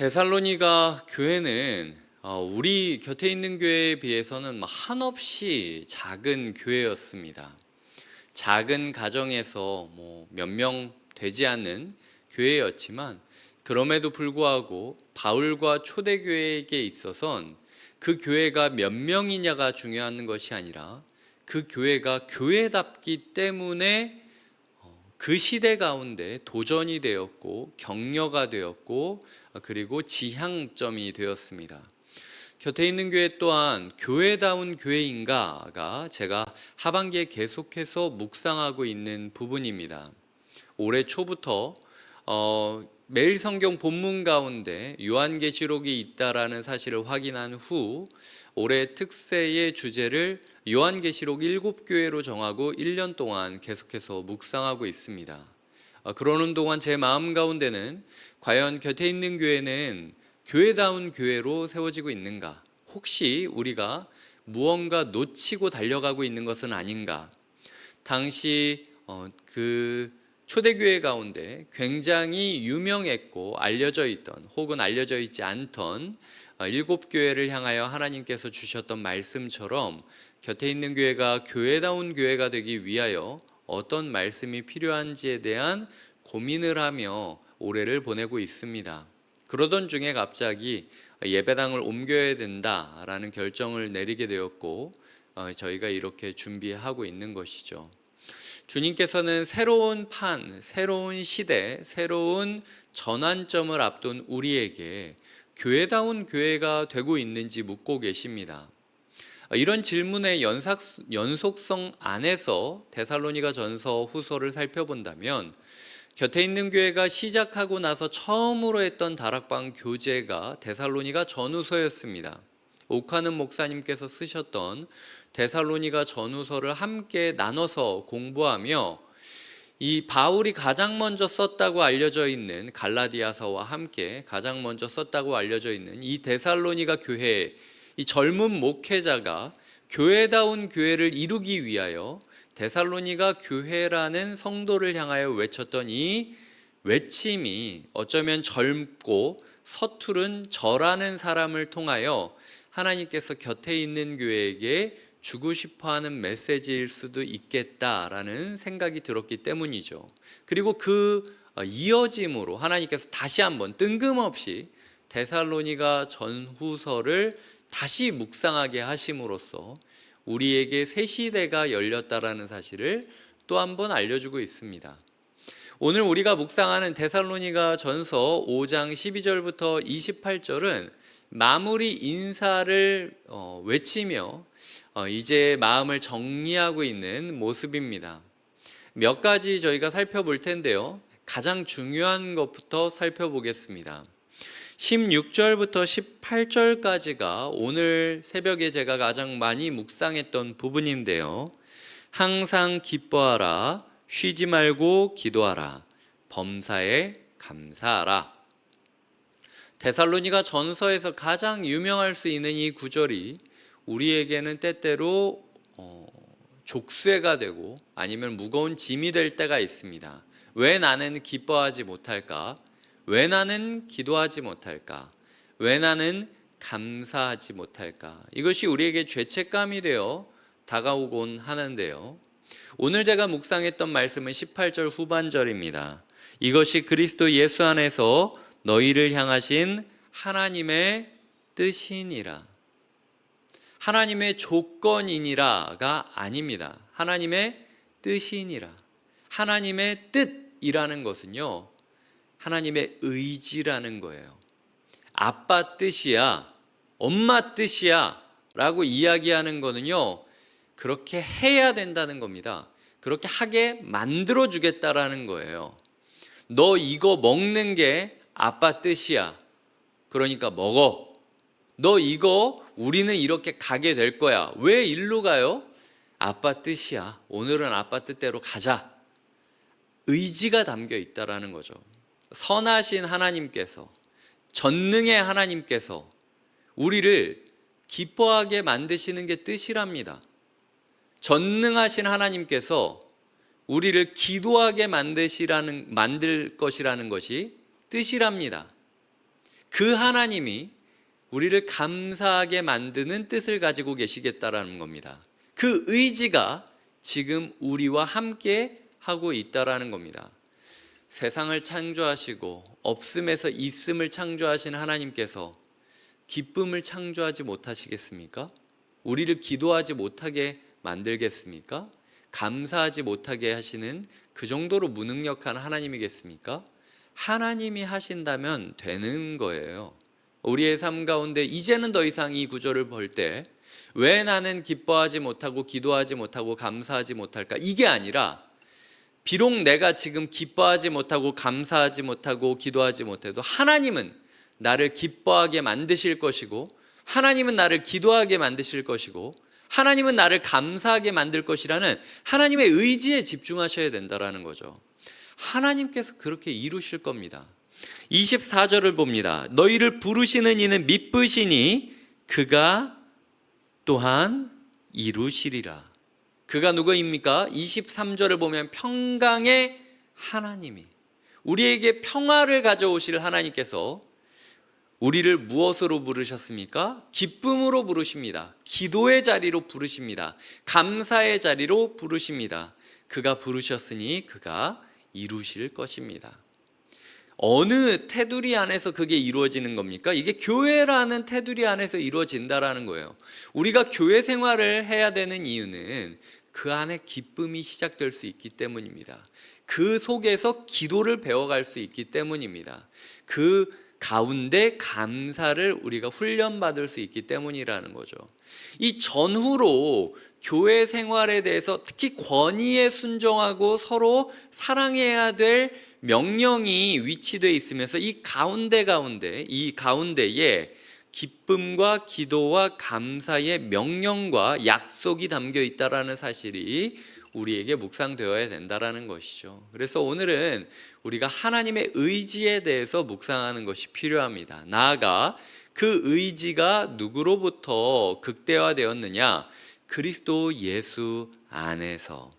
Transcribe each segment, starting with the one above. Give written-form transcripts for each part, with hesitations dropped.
데살로니가 교회는 우리 곁에 있는 교회에 비해서는 한없이 작은 교회였습니다. 작은 가정에서 몇 명 되지 않는 교회였지만 그럼에도 불구하고 바울과 초대교회에게 있어선 그 교회가 몇 명이냐가 중요한 것이 아니라 그 교회가 교회답기 때문에 그 시대 가운데 도전이 되었고 격려가 되었고 그리고 지향점이 되었습니다. 곁에 있는 교회 또한 교회다운 교회인가가 제가 하반기에 계속해서 묵상하고 있는 부분입니다. 올해 초부터 매일 성경 본문 가운데 요한계시록이 있다라는 사실을 확인한 후 올해 특세의 주제를 요한계시록 7교회로 정하고 1년 동안 계속해서 묵상하고 있습니다. 그러는 동안 제 마음 가운데는 과연 곁에 있는 교회는 교회다운 교회로 세워지고 있는가? 혹시 우리가 무언가 놓치고 달려가고 있는 것은 아닌가? 당시 그 초대교회 가운데 굉장히 유명했고 알려져 있던 혹은 알려져 있지 않던 7교회를 향하여 하나님께서 주셨던 말씀처럼 곁에 있는 교회가 교회다운 교회가 되기 위하여 어떤 말씀이 필요한지에 대한 고민을 하며 올해를 보내고 있습니다. 그러던 중에 갑자기 예배당을 옮겨야 된다라는 결정을 내리게 되었고 저희가 이렇게 준비하고 있는 것이죠. 주님께서는 새로운 새로운 시대, 새로운 전환점을 앞둔 우리에게 교회다운 교회가 되고 있는지 묻고 계십니다. 이런 질문의 연속성 안에서 데살로니가 전서 후서를 살펴본다면 곁에 있는 교회가 시작하고 나서 처음으로 했던 다락방 교재가 데살로니가 전후서였습니다. 옥하는 목사님께서 쓰셨던 데살로니가 전후서를 함께 나눠서 공부하며 이 바울이 가장 먼저 썼다고 알려져 있는 갈라디아서와 함께 가장 먼저 썼다고 알려져 있는 이 데살로니가 교회, 이 젊은 목회자가 교회다운 교회를 이루기 위하여 데살로니가 교회라는 성도를 향하여 외쳤던 이 외침이 어쩌면 젊고 서투른 저라는 사람을 통하여 하나님께서 곁에 있는 교회에게 주고 싶어하는 메시지일 수도 있겠다라는 생각이 들었기 때문이죠. 그리고 그 이어짐으로 하나님께서 다시 한번 뜬금없이 데살로니가 전후서를 다시 묵상하게 하심으로써 우리에게 새 시대가 열렸다라는 사실을 또 한번 알려주고 있습니다. 오늘 우리가 묵상하는 데살로니가 전서 5장 12절부터 28절은 마무리 인사를 외치며 이제 마음을 정리하고 있는 모습입니다. 몇 가지 저희가 살펴볼 텐데요. 가장 중요한 것부터 살펴보겠습니다. 16절부터 18절까지가 오늘 새벽에 제가 가장 많이 묵상했던 부분인데요. 항상 기뻐하라, 쉬지 말고 기도하라, 범사에 감사하라. 데살로니가 전서에서 가장 유명할 수 있는 이 구절이 우리에게는 때때로 족쇄가 되고 아니면 무거운 짐이 될 때가 있습니다. 왜 나는 기뻐하지 못할까? 왜 나는 기도하지 못할까? 왜 나는 감사하지 못할까? 이것이 우리에게 죄책감이 되어 다가오곤 하는데요. 오늘 제가 묵상했던 말씀은 18절 후반절입니다. 이것이 그리스도 예수 안에서 너희를 향하신 하나님의 뜻이니라. 하나님의 조건이니라가 아닙니다. 하나님의 뜻이니라. 하나님의 뜻이라는 것은요, 하나님의 의지라는 거예요. 아빠 뜻이야, 엄마 뜻이야 라고 이야기하는 거는요, 그렇게 해야 된다는 겁니다. 그렇게 하게 만들어 주겠다라는 거예요. 너 이거 먹는 게 아빠 뜻이야. 그러니까 먹어. 너 이거 우리는 이렇게 가게 될 거야. 왜 일로 가요? 아빠 뜻이야. 오늘은 아빠 뜻대로 가자. 의지가 담겨 있다라는 거죠. 선하신 하나님께서, 전능의 하나님께서 우리를 기뻐하게 만드시는 게 뜻이랍니다. 전능하신 하나님께서 우리를 기도하게 만들 것이라는 것이 뜻이랍니다. 그 그 하나님이 우리를 감사하게 만드는 뜻을 가지고 계시겠다라는 겁니다. 그 의지가 지금 우리와 함께 하고 있다라는 겁니다. 세상을 창조하시고 없음에서 있음을 창조하신 하나님께서 기쁨을 창조하지 못하시겠습니까? 우리를 기도하지 못하게 만들겠습니까? 감사하지 못하게 하시는 그 정도로 무능력한 하나님이겠습니까? 하나님이 하신다면 되는 거예요. 우리의 삶 가운데 이제는 더 이상 이 구절을 볼 때 왜 나는 기뻐하지 못하고 기도하지 못하고 감사하지 못할까? 이게 아니라 비록 내가 지금 기뻐하지 못하고 감사하지 못하고 기도하지 못해도 하나님은 나를 기뻐하게 만드실 것이고, 하나님은 나를 기도하게 만드실 것이고, 하나님은 나를 감사하게 만들 것이라는 하나님의 의지에 집중하셔야 된다라는 거죠. 하나님께서 그렇게 이루실 겁니다. 24절을 봅니다. 너희를 부르시는 이는 미쁘시니 그가 또한 이루시리라. 그가 누구입니까? 23절을 보면 평강의 하나님이, 우리에게 평화를 가져오실 하나님께서 우리를 무엇으로 부르셨습니까? 기쁨으로 부르십니다. 기도의 자리로 부르십니다. 감사의 자리로 부르십니다. 그가 부르셨으니 그가 이루실 것입니다. 어느 테두리 안에서 그게 이루어지는 겁니까? 이게 교회라는 테두리 안에서 이루어진다라는 거예요. 우리가 교회 생활을 해야 되는 이유는 그 안에 기쁨이 시작될 수 있기 때문입니다. 그 속에서 기도를 배워갈 수 있기 때문입니다. 그 가운데 감사를 우리가 훈련받을 수 있기 때문이라는 거죠. 이 전후로 교회 생활에 대해서 특히 권위에 순종하고 서로 사랑해야 될 명령이 위치되어 있으면서 이 가운데에 기쁨과 기도와 감사의 명령과 약속이 담겨 있다라는 사실이 우리에게 묵상되어야 된다라는 것이죠. 그래서 오늘은 우리가 하나님의 의지에 대해서 묵상하는 것이 필요합니다. 나아가 그 의지가 누구로부터 극대화되었느냐? 그리스도 예수 안에서.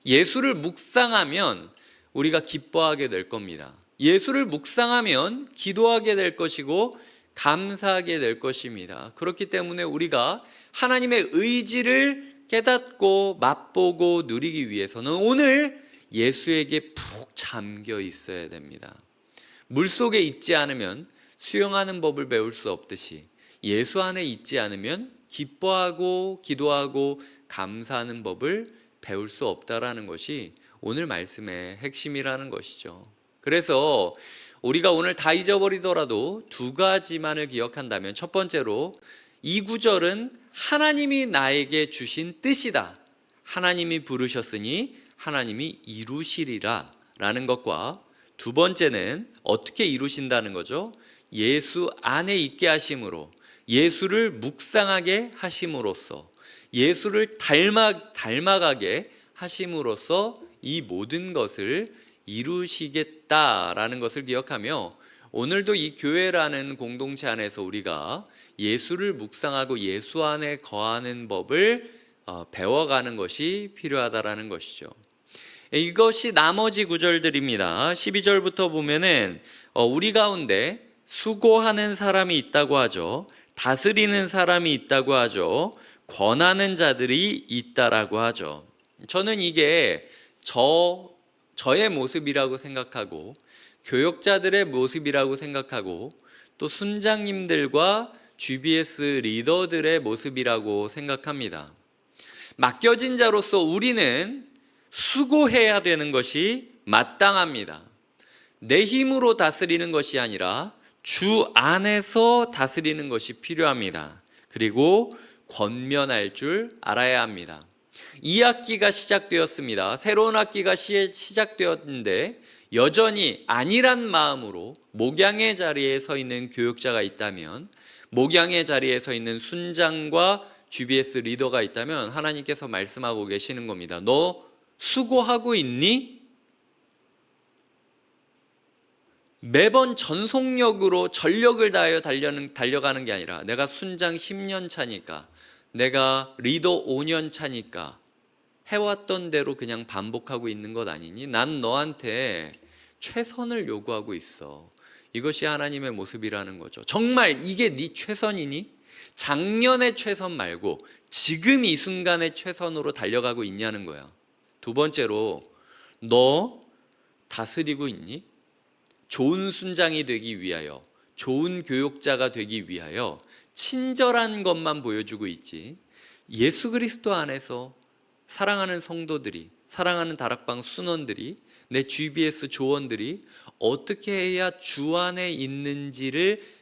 예수를 묵상하면 우리가 기뻐하게 될 겁니다. 예수를 묵상하면 기도하게 될 것이고 감사하게 될 것입니다. 그렇기 때문에 우리가 하나님의 의지를 깨닫고 맛보고 누리기 위해서는 오늘 예수에게 푹 잠겨 있어야 됩니다. 물속에 있지 않으면 수영하는 법을 배울 수 없듯이 예수 안에 있지 않으면 기뻐하고 기도하고 감사하는 법을 배울 수 없다라는 것이 오늘 말씀의 핵심이라는 것이죠. 그래서 우리가 오늘 다 잊어버리더라도 두 가지만을 기억한다면, 첫 번째로 이 구절은 하나님이 나에게 주신 뜻이다. 하나님이 부르셨으니 하나님이 이루시리라 라는 것과, 두 번째는 어떻게 이루신다는 거죠? 예수 안에 있게 하심으로, 예수를 묵상하게 하심으로써, 예수를 닮아가게 하심으로써 이 모든 것을 이루시겠다라는 것을 기억하며, 오늘도 이 교회라는 공동체 안에서 우리가 예수를 묵상하고 예수 안에 거하는 법을 배워가는 것이 필요하다라는 것이죠. 이것이 나머지 구절들입니다. 12절부터 보면은 우리 가운데 수고하는 사람이 있다고 하죠. 다스리는 사람이 있다고 하죠. 권하는 자들이 있다라고 하죠. 저는 이게 저의 모습이라고 생각하고, 교역자들의 모습이라고 생각하고, 또 순장님들과 GBS 리더들의 모습이라고 생각합니다. 맡겨진 자로서 우리는 수고해야 되는 것이 마땅합니다. 내 힘으로 다스리는 것이 아니라 주 안에서 다스리는 것이 필요합니다. 그리고 권면할 줄 알아야 합니다. 2학기가 시작되었습니다. 새로운 학기가 시작되었는데 여전히 안일한 마음으로 목양의 자리에 서 있는 교육자가 있다면, 목양의 자리에 서 있는 순장과 GBS 리더가 있다면 하나님께서 말씀하고 계시는 겁니다. 너 수고하고 있니? 매번 전속력으로 전력을 다하여 달려가는 게 아니라, 내가 순장 10년 차니까, 내가 리더 5년 차니까 해왔던 대로 그냥 반복하고 있는 것 아니니? 난 너한테 최선을 요구하고 있어. 이것이 하나님의 모습이라는 거죠. 정말 이게 네 최선이니? 작년의 최선 말고 지금 이 순간의 최선으로 달려가고 있냐는 거야. 두 번째로, 너 다스리고 있니? 좋은 순장이 되기 위하여, 좋은 교육자가 되기 위하여 친절한 것만 보여주고 있지, 예수 그리스도 안에서 사랑하는 성도들이, 사랑하는 다락방 순원들이, 내 GBS 조원들이 어떻게 해야 주 안에 있는지를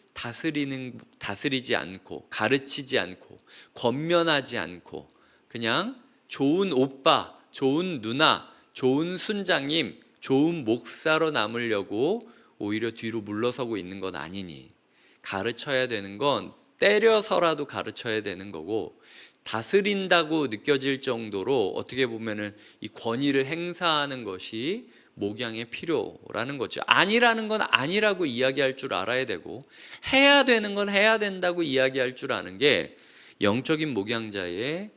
다스리지 않고, 가르치지 않고, 권면하지 않고, 그냥 좋은 오빠, 좋은 누나, 좋은 순장님, 좋은 목사로 남으려고 오히려 뒤로 물러서고 있는 건 아니니. 가르쳐야 되는 건 때려서라도 가르쳐야 되는 거고, 다스린다고 느껴질 정도로 어떻게 보면은 이 권위를 행사하는 것이 목양의 필요라는 거죠. 아니라는 건 아니라고 이야기할 줄 알아야 되고, 해야 되는 건 해야 된다고 이야기할 줄 아는 게 영적인 목양자의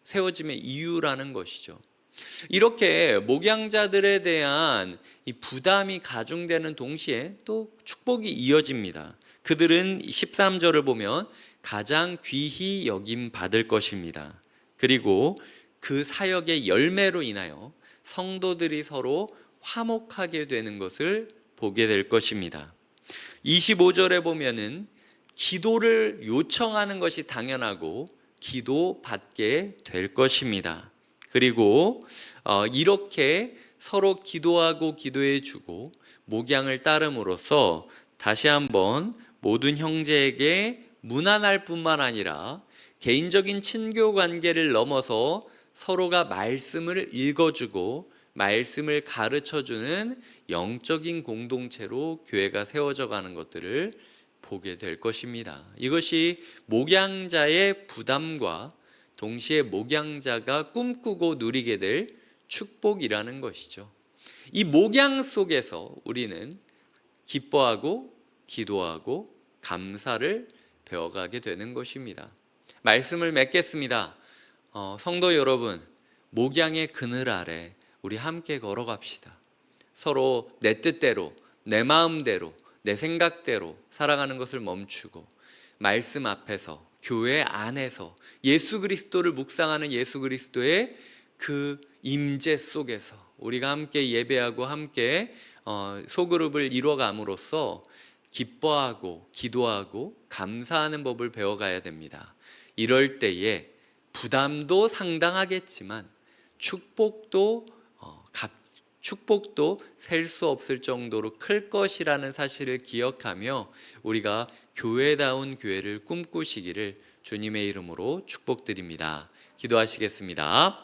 세워짐의 이유라는 것이죠. 이렇게 목양자들에 대한 이 부담이 가중되는 동시에 또 축복이 이어집니다. 그들은 13절을 보면 가장 귀히 여김 받을 것입니다. 그리고 그 사역의 열매로 인하여 성도들이 서로 화목하게 되는 것을 보게 될 것입니다. 25절에 보면은 기도를 요청하는 것이 당연하고 기도 받게 될 것입니다. 그리고 이렇게 서로 기도하고 기도해 주고 목양을 따름으로써 다시 한번 모든 형제에게 무난할 뿐만 아니라 개인적인 친교 관계를 넘어서 서로가 말씀을 읽어주고 말씀을 가르쳐주는 영적인 공동체로 교회가 세워져 가는 것들을 보게 될 것입니다. 이것이 목양자의 부담과 동시에 목양자가 꿈꾸고 누리게 될 축복이라는 것이죠. 이 목양 속에서 우리는 기뻐하고 기도하고 감사를 배워가게 되는 것입니다. 말씀을 맺겠습니다. 성도 여러분, 목양의 그늘 아래 우리 함께 걸어갑시다. 서로 내 뜻대로, 내 마음대로, 내 생각대로 살아가는 것을 멈추고 말씀 앞에서, 교회 안에서 예수 그리스도를 묵상하는 예수 그리스도의 그 임재 속에서 우리가 함께 예배하고 함께 소그룹을 이뤄감으로써 기뻐하고 기도하고 감사하는 법을 배워가야 됩니다. 이럴 때에 부담도 상당하겠지만 축복도 셀 수 없을 정도로 클 것이라는 사실을 기억하며 우리가 교회다운 교회를 꿈꾸시기를 주님의 이름으로 축복드립니다. 기도하시겠습니다.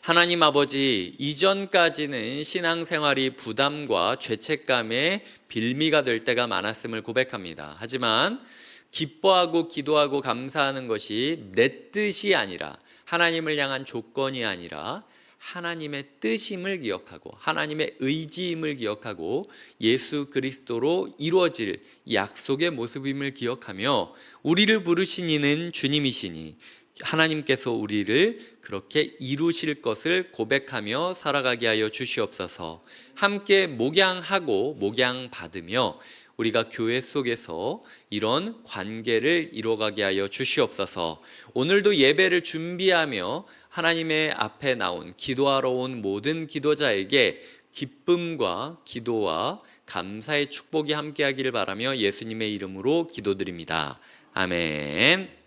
하나님 아버지, 이전까지는 신앙생활이 부담과 죄책감의 빌미가 될 때가 많았음을 고백합니다. 하지만 기뻐하고 기도하고 감사하는 것이 내 뜻이 아니라, 하나님을 향한 조건이 아니라 하나님의 뜻임을 기억하고 하나님의 의지임을 기억하고 예수 그리스도로 이루어질 약속의 모습임을 기억하며 우리를 부르신 이는 주님이시니 하나님께서 우리를 그렇게 이루실 것을 고백하며 살아가게 하여 주시옵소서. 함께 목양하고 목양받으며 우리가 교회 속에서 이런 관계를 이루어가게 하여 주시옵소서. 오늘도 예배를 준비하며 하나님의 앞에 나온, 기도하러 온 모든 기도자에게 기쁨과 기도와 감사의 축복이 함께하기를 바라며 예수님의 이름으로 기도드립니다. 아멘.